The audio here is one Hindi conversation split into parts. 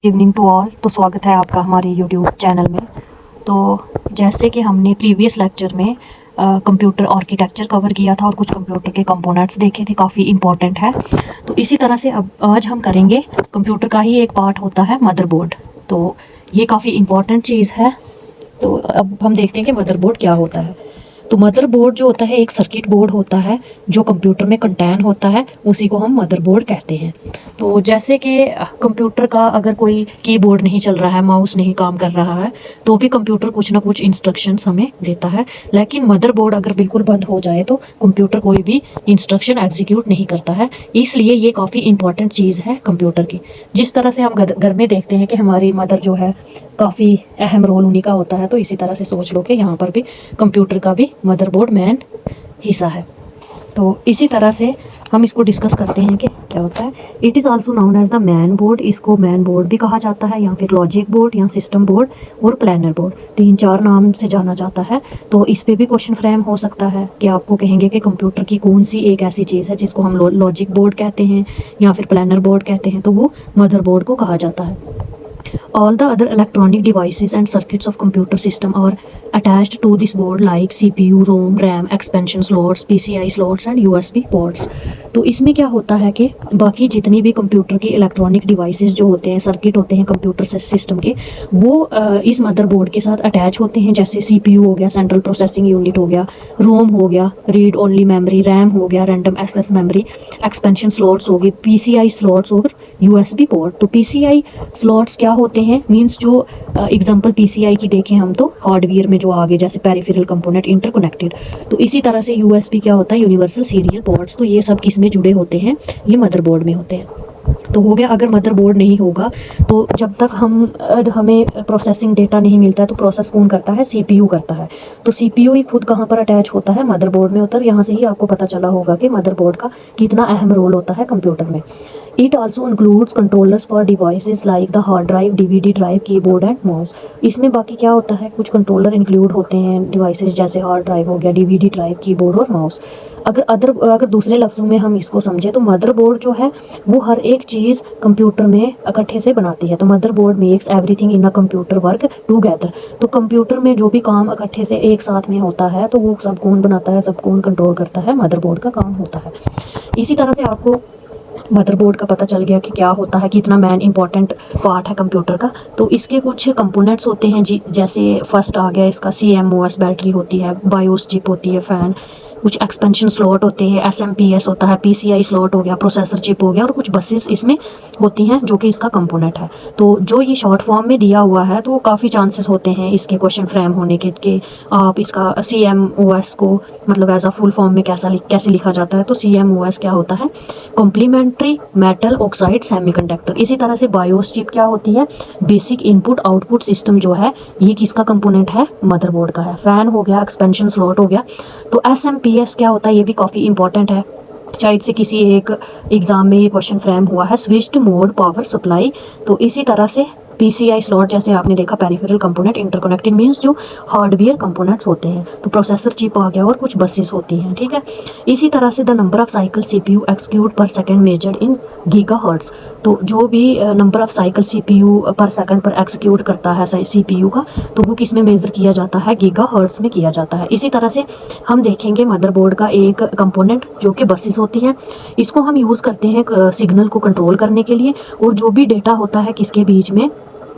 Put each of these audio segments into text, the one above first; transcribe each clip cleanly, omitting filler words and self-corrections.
Evening to all. तो स्वागत है आपका हमारे यूट्यूब चैनल में। तो जैसे कि हमने प्रीवियस लेक्चर में कंप्यूटर आर्किटेक्चर कवर किया था और कुछ कंप्यूटर के कंपोनेंट्स देखे थे, काफ़ी इंपॉर्टेंट है। तो इसी तरह से अब आज हम करेंगे कंप्यूटर का ही एक पार्ट होता है मदरबोर्ड। तो ये काफ़ी इंपॉर्टेंट चीज़ है। तो अब हम देखते हैं कि मदरबोर्ड क्या होता है। तो मदरबोर्ड जो होता है एक सर्किट बोर्ड होता है जो कंप्यूटर में कंटेन होता है, उसी को हम मदरबोर्ड कहते हैं। तो जैसे कि कंप्यूटर का अगर कोई कीबोर्ड नहीं चल रहा है, माउस नहीं काम कर रहा है, तो भी कंप्यूटर कुछ ना कुछ इंस्ट्रक्शंस हमें देता है। लेकिन मदरबोर्ड अगर बिल्कुल बंद हो जाए तो कंप्यूटर कोई भी इंस्ट्रक्शन एग्जीक्यूट नहीं करता है। इसलिए ये काफ़ी इंपॉर्टेंट चीज़ है कंप्यूटर की। जिस तरह से हम घर में देखते हैं कि हमारी मदर जो है काफ़ी अहम रोल उन्हीं का होता है, तो इसी तरह से सोच लो कि यहाँ पर भी कंप्यूटर का भी मदरबोर्ड मेन हिस्सा है। तो इसी तरह से हम इसको डिस्कस करते हैं कि क्या होता है। It is also known as the main board. इसको मैन बोर्ड भी कहा जाता है, या फिर लॉजिक बोर्ड, या सिस्टम बोर्ड और प्लानर बोर्ड, 3-4 नाम से जाना जाता है। तो इस पे भी क्वेश्चन फ्रेम हो सकता है कि आपको कहेंगे कि कंप्यूटर की कौन सी एक ऐसी चीज़ है जिसको हम लॉजिक बोर्ड कहते हैं या फिर प्लानर बोर्ड कहते हैं, तो वो मदरबोर्ड को कहा जाता है। All the other electronic devices and circuits of computer system are attached to this board like CPU, ROM, RAM, expansion slots, PCI slots and USB ports। तो इसमें क्या होता है कि बाकी जितनी भी कंप्यूटर की इलेक्ट्रॉनिक डिवाइसेस जो होते हैं, सर्किट होते हैं कंप्यूटर सिस्टम के, वो इस मदरबोर्ड के साथ अटैच होते हैं। जैसे CPU हो गया, सेंट्रल प्रोसेसिंग यूनिट हो गया, ROM हो गया, रीड ओनली मेमोरी, RAM हो गया, random access memory, expansion slots हो गई, PCI स्लॉट्स और USB पोर्ट। तो PCI स्लॉट्स क्या होते हैं, मींस जो एग्जांपल PCI की देखें हम तो हार्डवेयर में जो आगे जैसे पेरिफेरल कंपोनेंट इंटरकनेक्टेड। तो इसी तरह से USB क्या होता है, यूनिवर्सल सीरियल पोर्ट्स। तो ये सब किस में जुड़े होते हैं, ये मदरबोर्ड में होते हैं। तो हो गया। अगर मदरबोर्ड नहीं होगा तो जब तक हमें प्रोसेसिंग डेटा नहीं मिलता है तो प्रोसेस कौन करता है, CPU करता है। तो CPU ही खुद कहाँ पर अटैच होता है, मदरबोर्ड में होता है। यहाँ से ही आपको पता चला होगा कि मदरबोर्ड का कितना अहम रोल होता है कंप्यूटर में। It also includes controllers for devices like the hard drive, DVD drive, keyboard and mouse। इसमें बाकी क्या होता है, कुछ कंट्रोलर इंक्लूड होते हैं डिवाइसेस जैसे हार्ड ड्राइव हो गया, DVD ड्राइव, कीबोर्ड और माउस। अगर दूसरे लफ्ज़ों में हम इसको समझें तो मदरबोर्ड जो है वो हर एक चीज़ कंप्यूटर में इकट्ठे से बनाती है। तो motherboard makes everything in a computer work together. तो कंप्यूटर में जो भी काम इकट्ठे से एक साथ में होता है तो वो सब कौन बनाता है, सब कौन कंट्रोल करता है, मदरबोर्ड का काम होता है। इसी तरह से आपको मदरबोर्ड का पता चल गया कि क्या होता है, कितना मैन इंपॉर्टेंट पार्ट है कंप्यूटर का। तो इसके कुछ कंपोनेंट्स होते हैं जी, जैसे फर्स्ट आ गया इसका CMOS, बैटरी होती है, बायोस चिप होती है, फ़ैन, कुछ एक्सपेंशन स्लॉट होते हैं, SMPS होता है, PCI स्लॉट हो गया, प्रोसेसर चिप हो गया, और कुछ बसेस इसमें होती हैं जो कि इसका कंपोनेंट है। तो जो ये शॉर्ट फॉर्म में दिया हुआ है तो काफ़ी चांसेस होते हैं इसके क्वेश्चन फ्रेम होने के कि आप इसका CMOS को मतलब एज अ फुल फॉर्म में कैसे लिखा जाता है। तो CMOS क्या होता है, कॉम्प्लीमेंट्री मेटल ऑक्साइड सेमीकंडक्टर। इसी तरह से बायोस चिप क्या होती है, बेसिक इनपुट आउटपुट सिस्टम जो है, ये किसका कंपोनेंट है, मदरबोर्ड का है। फैन हो गया, एक्सपेंशन स्लॉट हो गया। तो SMPS क्या होता है, ये भी काफ़ी इंपॉर्टेंट है, शायद से किसी एक एग्ज़ाम में ये क्वेश्चन फ्रेम हुआ है, स्विच्ड मोड पावर सप्लाई। तो इसी तरह से PCI स्लॉट जैसे आपने देखा, पेरिफेरल कंपोनेंट इंटरकनेक्टेड, मींस जो हार्डवेयर कंपोनेंट्स होते हैं। तो प्रोसेसर चिप आ गया और कुछ बसेस होती हैं, ठीक है। इसी तरह से the number of cycle CPU execute पर सेकंड मेजर्ड इन गीगाहर्ट्ज़। तो जो भी नंबर ऑफ साइकिल CPU पर सेकंड पर एक्सिक्यूट करता है CPU का, तो वो किस में मेजर किया जाता है, गीगाहर्ट्ज़ में किया जाता है। इसी तरह से हम देखेंगे मदरबोर्ड का एक कंपोनेंट जो कि बसेस होती हैं। इसको हम यूज़ करते हैं सिग्नल को कंट्रोल करने के लिए, और जो भी डेटा होता है किसके बीच में,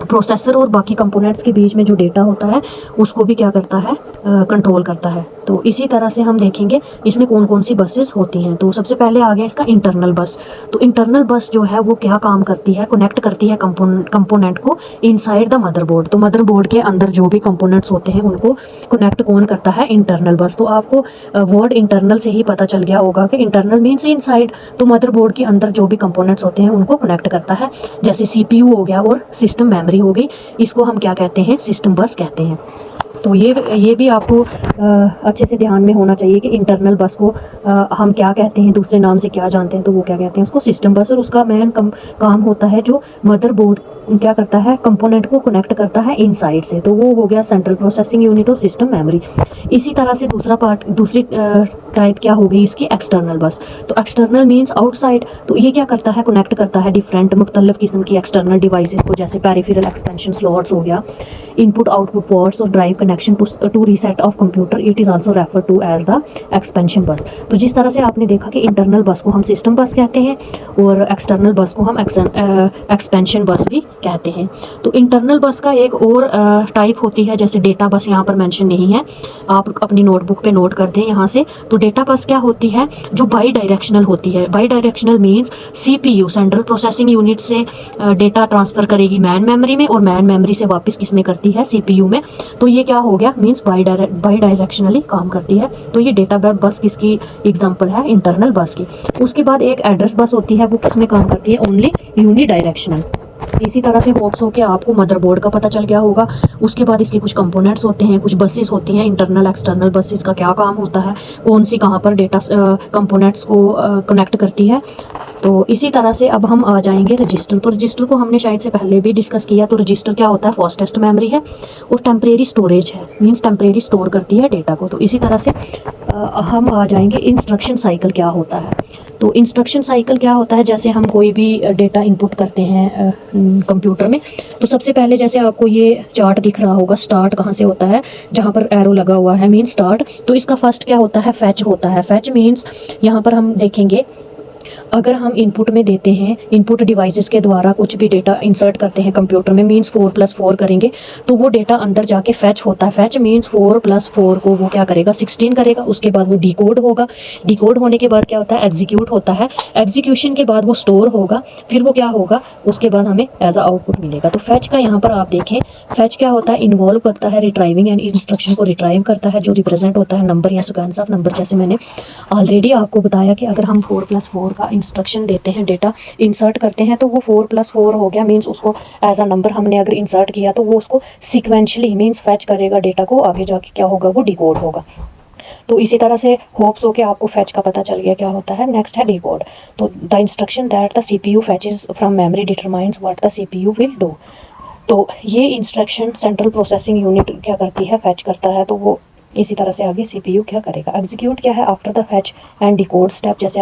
प्रोसेसर और बाकी कंपोनेंट्स के बीच में जो डेटा होता है उसको भी क्या करता है, कंट्रोल करता है। तो इसी तरह से हम देखेंगे इसमें कौन कौन सी बसेस होती हैं। तो सबसे पहले आ गया इसका इंटरनल बस। तो इंटरनल बस जो है वो क्या काम करती है, कनेक्ट करती है कंपोनेंट को इनसाइड द मदरबोर्ड। तो मदरबोर्ड के अंदर जो भी कंपोनेंट्स होते हैं उनको कनेक्ट कौन करता है, इंटरनल बस। तो आपको वर्ड इंटरनल से ही पता चल गया होगा कि इंटरनल मीन्स इनसाइड। तो मदरबोर्ड के अंदर जो भी कंपोनेंट्स होते हैं उनको कनेक्ट करता है, जैसे CPU हो गया और सिस्टम मेमोरी हो गई, इसको हम क्या कहते हैं, सिस्टम बस कहते हैं। तो ये भी आपको अच्छे से ध्यान में होना चाहिए कि इंटरनल बस को हम क्या कहते हैं, दूसरे नाम से क्या जानते हैं, तो वो क्या कहते हैं उसको सिस्टम बस। और उसका मेन काम होता है जो मदरबोर्ड क्या करता है, कंपोनेंट को कनेक्ट करता है इनसाइड से, तो वो हो गया सेंट्रल प्रोसेसिंग यूनिट और सिस्टम मेमोरी। इसी तरह से दूसरी टाइप क्या हो गई इसकी, एक्सटर्नल बस। तो एक्सटर्नल मीन्स आउटसाइड, तो ये क्या करता है, कनेक्ट करता है डिफरेंट मुख्तलिफ किस्म की एक्सटर्नल डिवाइसेस को, जैसे पेरिफेरल एक्सपेंशन स्लॉट्स हो गया, इनपुट आउटपुट पोर्ट्स और drive connection to reset of computer. It is also refer to as the expansion bus. तो जिस तरह से आपने देखा कि इंटरनल बस को हम सिस्टम बस कहते हैं और एक्सटर्नल बस को हम एक्सपेंशन बस भी कहते हैं। तो इंटरनल बस का एक और टाइप होती है, जैसे डेटा बस यहाँ पर मेंशन नहीं है, आप अपनी नोटबुक पे नोट कर दें यहाँ से। तो डेटा बस क्या होती है, जो बाई डायरेक्शनल होती है। By directional means CPU central processing unit से डेटा ट्रांसफ़र करेगी मैन मेमोरी में और मैन मेमोरी से वापस किस में करती है, सीपीयू में। तो ये क्या हो गया, मीन्स बाई डायरेक्शनली काम करती है। तो ये डेटा बस किसकी एग्जांपल है, इंटरनल बस की। उसके बाद एक एड्रेस बस होती है, वो किस में काम करती है, ओनली यूनी डायरेक्शनल। इसी तरह से होप्स हो कि आपको मदरबोर्ड का पता चल गया होगा। उसके बाद इसके कुछ कंपोनेंट्स होते हैं, कुछ बसेस होती हैं, इंटरनल एक्सटर्नल बसेस का क्या काम होता है, कौन सी कहाँ पर डेटा कंपोनेंट्स को कनेक्ट करती है। तो इसी तरह से अब हम आ जाएंगे रजिस्टर। तो रजिस्टर को हमने शायद से पहले भी डिस्कस किया। तो रजिस्टर क्या होता है, फास्टेस्ट मेमोरी है और टेम्परेरी स्टोरेज है, मीन्स टेम्परेरी स्टोर करती है डेटा को। तो इसी तरह से हम आ जाएंगे इंस्ट्रक्शन साइकिल क्या होता है। तो इंस्ट्रक्शन साइकिल क्या होता है, जैसे हम कोई भी डेटा इनपुट करते हैं कंप्यूटर में, तो सबसे पहले जैसे आपको ये चार्ट दिख रहा होगा, स्टार्ट कहाँ से होता है, जहाँ पर एरो लगा हुआ है मीन स्टार्ट। तो इसका फर्स्ट क्या होता है, फैच होता है। फैच मीन्स यहाँ पर हम देखेंगे, अगर हम इनपुट में देते हैं, इनपुट डिवाइसेस के द्वारा कुछ भी डेटा इंसर्ट करते हैं कंप्यूटर में, मीन्स 4+4 करेंगे, तो वो डेटा अंदर जाके फैच होता है। फैच मीन्स 4+4 को वो क्या करेगा, 16 करेगा। उसके बाद वो डिकोड होगा। डिकोड होने के बाद क्या होता है, एग्जीक्यूट होता है। एग्जीक्यूशन के बाद वो स्टोर होगा, फिर वो क्या होगा, उसके बाद हमें एज अ आउटपुट मिलेगा। तो फैच का यहाँ पर आप देखें, फैच क्या होता है, इन्वॉल्व करता है रिट्राइविंग एंड इंस्ट्रक्शन को रिट्राइव करता है, जो रिप्रेजेंट होता है नंबर या सिक्वेंस ऑफ नंबर। जैसे मैंने ऑलरेडी आपको बताया कि अगर हम 4+4 का इंस्ट्रक्शन देते हैं, डेटा इंसर्ट करते हैं, तो वो 4+4 हो गया, मीन्स उसको एज अ नंबर हमने अगर इंसर्ट किया तो वो उसको सिक्वेंशली मीन्स फैच करेगा डेटा को, आगे जाके क्या होगा, वो डिकोड होगा। तो इसी तरह से होप्स हो के आपको फैच का पता चल गया क्या होता है। नेक्स्ट है डिकोड। तो the instruction that the CPU fetches from memory determines what the CPU will do. तो ये इंस्ट्रक्शन सेंट्रल प्रोसेसिंग यूनिट क्या करती है, फैच करता है। तो वो इसी तरह से आगे सीपीयू क्या करेगा। एग्जीक्यूट क्या है, after the fetch and decode step. जैसे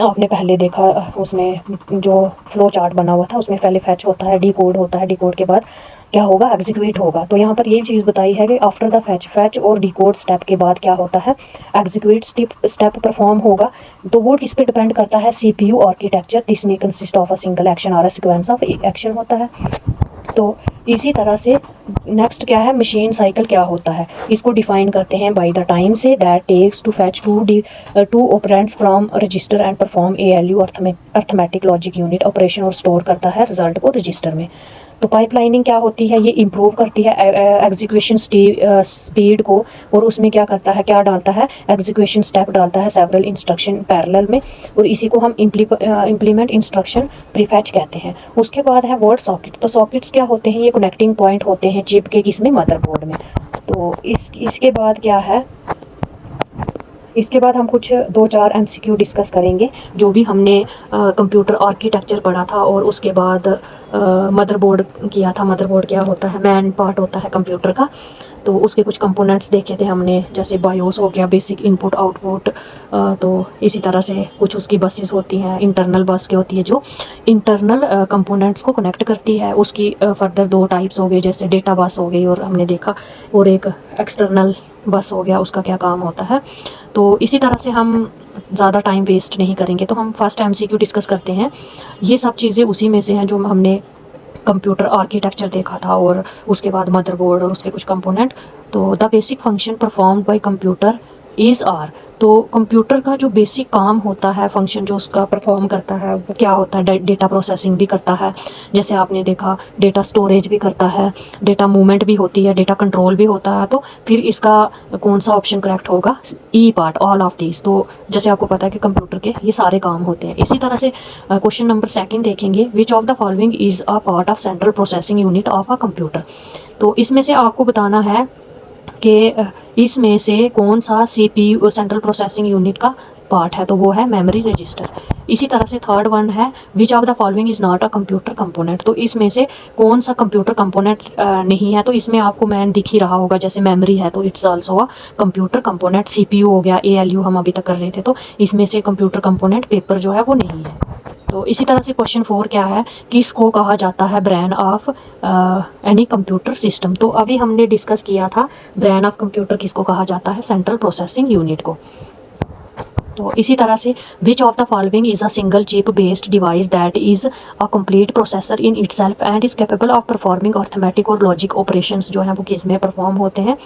आपने पहले देखा, उसमें जो फ्लो चार्ट बना हुआ था, उसमें पहले फैच होता है, डिकोड होता है, डिकोड के बाद क्या होगा, एग्जीक्यूट होगा। तो यहाँ पर ये चीज़ बताई है कि आफ्टर द फैच और डिकोड स्टेप के बाद क्या होता है, एग्जीक्यूट स्टेप परफॉर्म होगा। तो वो किस पे डिपेंड करता है, सीपीयू आर्किटेक्चर। दिस में consist of a single action और अ सीक्वेंस ऑफ एक्शन होता है। तो इसी तरह से नेक्स्ट क्या है, मशीन साइकिल क्या होता है, इसको डिफाइन करते हैं बाय द टाइम से, that takes to fetch two operands from register and perform ALU arithmetic logic unit operation, और स्टोर करता है रिजल्ट को रजिस्टर में। तो पाइपलाइनिंग क्या होती है, ये इम्प्रूव करती है एग्जीक्यूशन स्पीड को, और उसमें क्या करता है, क्या डालता है, एग्जीक्यूशन स्टेप डालता है सेवरल इंस्ट्रक्शन पैरेलल में, और इसी को हम इम्प्लीमेंट इंस्ट्रक्शन प्रीफैच कहते हैं। उसके बाद है वर्ड सॉकेट। तो सॉकेट्स क्या होते हैं, ये कनेक्टिंग पॉइंट होते हैं चिप के किसमें, मदरबोर्ड में। तो इसके बाद क्या है, इसके बाद हम कुछ 2-4 MCQ डिस्कस करेंगे, जो भी हमने कंप्यूटर आर्किटेक्चर पढ़ा था और उसके बाद मदरबोर्ड किया था। मदरबोर्ड क्या होता है, मेन पार्ट होता है कंप्यूटर का। तो उसके कुछ कंपोनेंट्स देखे थे हमने, जैसे बायोस हो गया, बेसिक इनपुट आउटपुट। तो इसी तरह से कुछ उसकी बसेस होती हैं, इंटरनल बस की होती है जो इंटरनल कंपोनेंट्स को कनेक्ट करती है। उसकी फर्दर 2 टाइप्स हो गए, जैसे डेटा बस हो गई और हमने देखा, और एक एक्सटर्नल बस हो गया, उसका क्या काम होता है। तो इसी तरह से हम ज़्यादा टाइम वेस्ट नहीं करेंगे, तो हम फर्स्ट MCQ डिस्कस करते हैं। ये सब चीज़ें उसी में से हैं जो हमने कंप्यूटर आर्किटेक्चर देखा था, और उसके बाद मदरबोर्ड और उसके कुछ कंपोनेंट। तो the basic function performed by computer is are. तो कंप्यूटर का जो बेसिक काम होता है, फंक्शन जो उसका परफॉर्म करता है, वो क्या होता है, डेटा प्रोसेसिंग भी करता है, जैसे आपने देखा डेटा स्टोरेज भी करता है, डेटा मूवमेंट भी होती है, डेटा कंट्रोल भी होता है। तो फिर इसका कौन सा ऑप्शन करेक्ट होगा, ई पार्ट, ऑल ऑफ दिस। तो जैसे आपको पता है कि कंप्यूटर के ये सारे काम होते हैं। इसी तरह से क्वेश्चन नंबर 2 देखेंगे, which of the following is a part of central processing unit of a computer. तो इसमें से आपको बताना है कि इसमें से कौन सा CPU सेंट्रल प्रोसेसिंग यूनिट का पार्ट है, तो वो है मेमोरी रजिस्टर। इसी तरह से थर्ड वन है which of the following is not a computer component, तो इसमें से कौन सा कंप्यूटर कंपोनेंट नहीं है, तो इसमें आपको मैन दिख ही रहा होगा, जैसे मेमोरी है तो it's also a computer component. CPU हो गया, ALU हम अभी तक कर रहे थे, तो इसमें से कंप्यूटर कंपोनेंट पेपर जो है वो नहीं है। तो इसी तरह से क्वेश्चन 4 क्या है, किसको कहा जाता है brain of any computer system, तो अभी हमने डिस्कस किया था ब्रेन ऑफ कंप्यूटर किसको कहा जाता है, सेंट्रल प्रोसेसिंग यूनिट को। तो इसी तरह से which of the following is a single chip based device that is a complete processor in itself and is capable of performing arithmetic और लॉजिक ऑपरेशंस जो है वो किस में परफॉर्म होते हैं,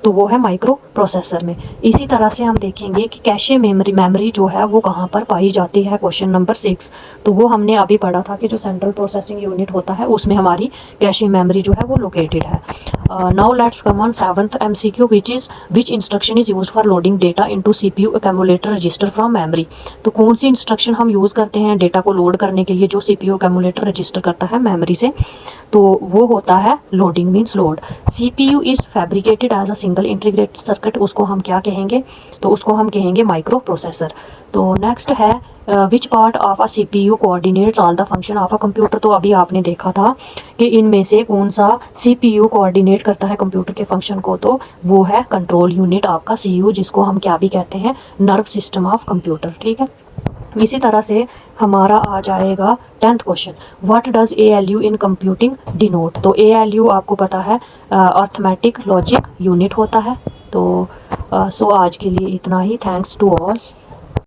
तो वो है माइक्रो प्रोसेसर में। इसी तरह से हम देखेंगे कि कैशे मेमोरी जो है वो कहाँ पर पाई जाती है, क्वेश्चन नंबर 6। तो वो हमने अभी पढ़ा था कि जो सेंट्रल प्रोसेसिंग यूनिट होता है उसमें हमारी कैशे मेमोरी जो है वो लोकेटेड है। Now let's come on 7th MCQ which instruction is use for loading data into CPU accumulator register from memory, तो कौन सी इंस्ट्रक्शन हम यूज़ करते हैं डेटा को लोड करने के लिए जो CPU एक्यूमुलेटर रजिस्टर करता है मेमोरी से, तो वो होता है loading means load. CPU is fabricated as a single integrated circuit, उसको हम क्या कहेंगे, तो उसको हम कहेंगे माइक्रो प्रोसेसर। तो नेक्स्ट है which part of a CPU coordinates all the function of a computer, तो अभी आपने देखा था कि इनमें से कौन सा CPU कोऑर्डिनेट करता है कंप्यूटर के फंक्शन को, तो वो है कंट्रोल यूनिट आपका CU, जिसको हम क्या भी कहते हैं, नर्व सिस्टम ऑफ कंप्यूटर। ठीक है, इसी तरह से हमारा आ जाएगा 10th question, what does ALU in computing denote, तो ALU आपको पता है अर्थमेटिक लॉजिक यूनिट होता है। तो सो आज के लिए इतना ही, थैंक्स टू ऑल।